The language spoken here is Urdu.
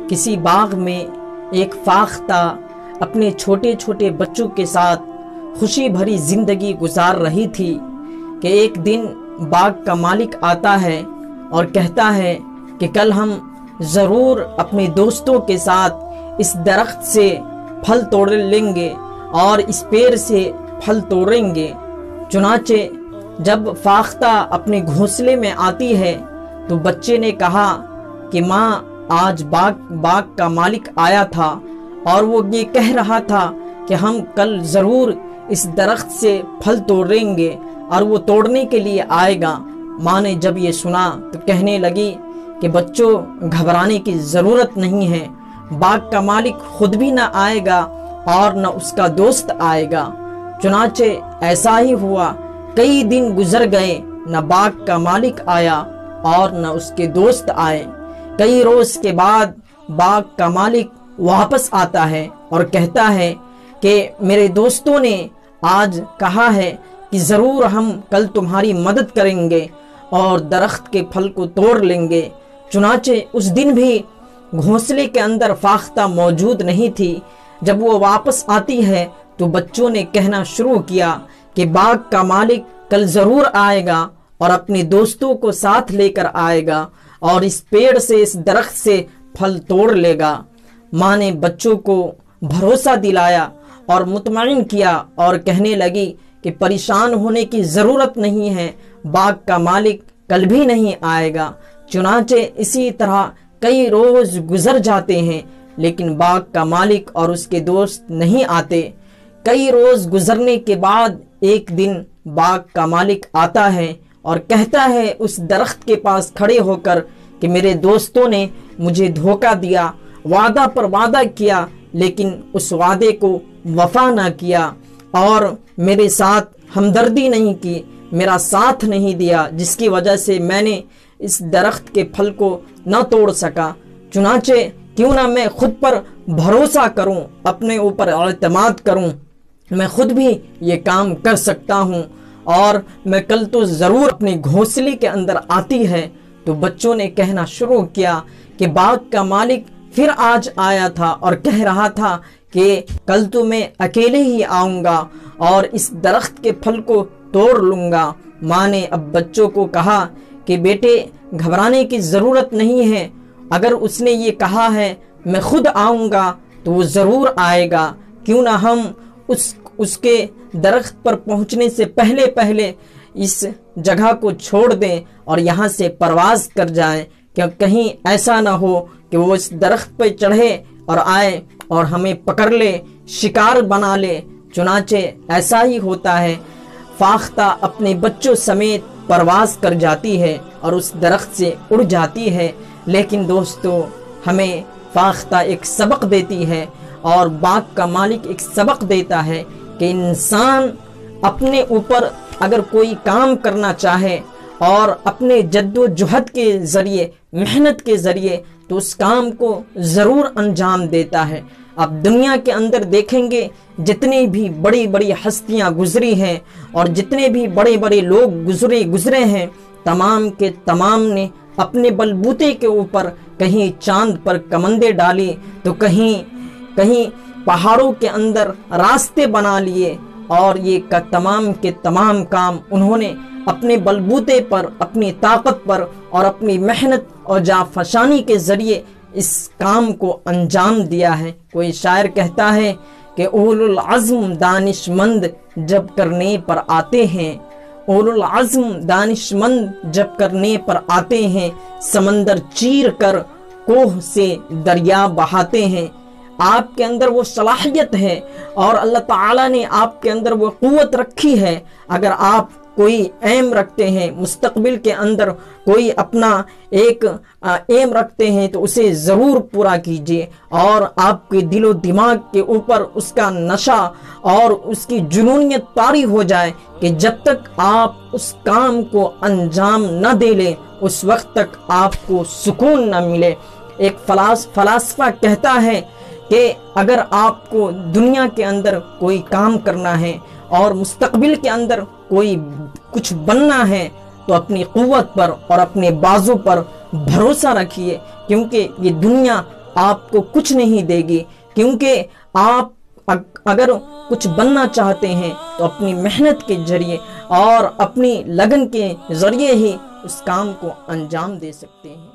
کسی باغ میں ایک فاختہ اپنے چھوٹے چھوٹے بچوں کے ساتھ خوشی بھری زندگی گزار رہی تھی کہ ایک دن باغ کا مالک آتا ہے اور کہتا ہے کہ کل ہم ضرور اپنے دوستوں کے ساتھ اس درخت سے پھل توڑ لیں گے اور اس پیڑ سے پھل توڑیں گے۔ چنانچہ جب فاختہ اپنے گھونسلے میں آتی ہے تو بچے نے کہا کہ ماں، آج باغ کا مالک آیا تھا اور وہ یہ کہہ رہا تھا کہ ہم کل ضرور اس درخت سے پھل توڑیں گے اور وہ توڑنے کے لیے آئے گا۔ ماں نے جب یہ سنا تو کہنے لگی کہ بچوں، گھبرانے کی ضرورت نہیں ہے، باغ کا مالک خود بھی نہ آئے گا اور نہ اس کا دوست آئے گا۔ چنانچہ ایسا ہی ہوا، کئی دن گزر گئے، نہ باغ کا مالک آیا اور نہ اس کے دوست آئے۔ کئی روز کے بعد باغ کا مالک واپس آتا ہے اور کہتا ہے کہ میرے دوستوں نے آج کہا ہے کہ ضرور ہم کل تمہاری مدد کریں گے اور درخت کے پھل کو توڑ لیں گے۔ چنانچہ اس دن بھی گھونسلے کے اندر فاختہ موجود نہیں تھی۔ جب وہ واپس آتی ہے تو بچوں نے کہنا شروع کیا کہ باغ کا مالک کل ضرور آئے گا اور اپنے دوستوں کو ساتھ لے کر آئے گا اور اس پیڑ سے، اس درخت سے پھل توڑ لے گا۔ ماں نے بچوں کو بھروسہ دلایا اور مطمئن کیا اور کہنے لگی کہ پریشان ہونے کی ضرورت نہیں ہے، باغ کا مالک کل بھی نہیں آئے گا۔ چنانچہ اسی طرح کئی روز گزر جاتے ہیں لیکن باغ کا مالک اور اس کے دوست نہیں آتے۔ کئی روز گزرنے کے بعد ایک دن باغ کا مالک آتا ہے اور کہتا ہے اس درخت کے پاس کھڑے ہو کر کہ میرے دوستوں نے مجھے دھوکہ دیا، وعدہ پر وعدہ کیا لیکن اس وعدے کو وفا نہ کیا اور میرے ساتھ ہمدردی نہیں کی، میرا ساتھ نہیں دیا، جس کی وجہ سے میں نے اس درخت کے پھل کو نہ توڑ سکا۔ چنانچہ کیوں نہ میں خود پر بھروسہ کروں، اپنے اوپر اعتماد کروں، میں خود بھی یہ کام کر سکتا ہوں اور میں کل تو ضرور اپنے گھونسلے کے اندر آتی ہے۔ تو بچوں نے کہنا شروع کیا کہ باغ کا مالک پھر آج آیا تھا اور کہہ رہا تھا کہ کل تو میں اکیلے ہی آؤں گا اور اس درخت کے پھل کو توڑ لوں گا۔ ماں نے اب بچوں کو کہا کہ بیٹے، گھبرانے کی ضرورت نہیں ہے، اگر اس نے یہ کہا ہے میں خود آؤں گا تو وہ ضرور آئے گا، کیوں نہ ہم اس کے درخت پر پہنچنے سے پہلے اس جگہ کو چھوڑ دیں اور یہاں سے پرواز کر جائیں، کہ کہیں ایسا نہ ہو کہ وہ اس درخت پہ چڑھے اور آئے اور ہمیں پکڑ لے، شکار بنا لے۔ چنانچہ ایسا ہی ہوتا ہے، فاختہ اپنے بچوں سمیت پرواز کر جاتی ہے اور اس درخت سے اڑ جاتی ہے۔ لیکن دوستو، ہمیں فاختہ ایک سبق دیتی ہے اور باغ کا مالک ایک سبق دیتا ہے کہ انسان اپنے اوپر اگر کوئی کام کرنا چاہے اور اپنے جد و جہد کے ذریعے، محنت کے ذریعے، تو اس کام کو ضرور انجام دیتا ہے۔ اب دنیا کے اندر دیکھیں گے جتنی بھی بڑی بڑی ہستیاں گزری ہیں اور جتنے بھی بڑے بڑے لوگ گزرے ہیں، تمام کے تمام نے اپنے بلبوتے کے اوپر کہیں چاند پر کمندیں ڈالی تو کہیں پہاڑوں کے اندر راستے بنا لیے، اور یہ تمام کے تمام کام انہوں نے اپنے بلبوتے پر، اپنی طاقت پر اور اپنی محنت اور جانفشانی کے ذریعے اس کام کو انجام دیا ہے۔ کوئی شاعر کہتا ہے کہ اولو العزم دانش مند جب کرنے پر آتے ہیں، اولو العزم دانش مند جب کرنے پر آتے ہیں، سمندر چیر کر کوہ سے دریا بہاتے ہیں۔ آپ کے اندر وہ صلاحیت ہے اور اللہ تعالیٰ نے آپ کے اندر وہ قوت رکھی ہے۔ اگر آپ کوئی ایم رکھتے ہیں، مستقبل کے اندر کوئی اپنا ایک ایم رکھتے ہیں تو اسے ضرور پورا کیجیے، اور آپ کے دل و دماغ کے اوپر اس کا نشہ اور اس کی جنونیت طاری ہو جائے کہ جب تک آپ اس کام کو انجام نہ دے لیں اس وقت تک آپ کو سکون نہ ملے۔ ایک فلاسفہ کہتا ہے کہ اگر آپ کو دنیا کے اندر کوئی کام کرنا ہے اور مستقبل کے اندر کوئی کچھ بننا ہے تو اپنی قوت پر اور اپنے بازو پر بھروسہ رکھیے، کیونکہ یہ دنیا آپ کو کچھ نہیں دے گی، کیونکہ آپ اگر کچھ بننا چاہتے ہیں تو اپنی محنت کے ذریعے اور اپنی لگن کے ذریعے ہی اس کام کو انجام دے سکتے ہیں۔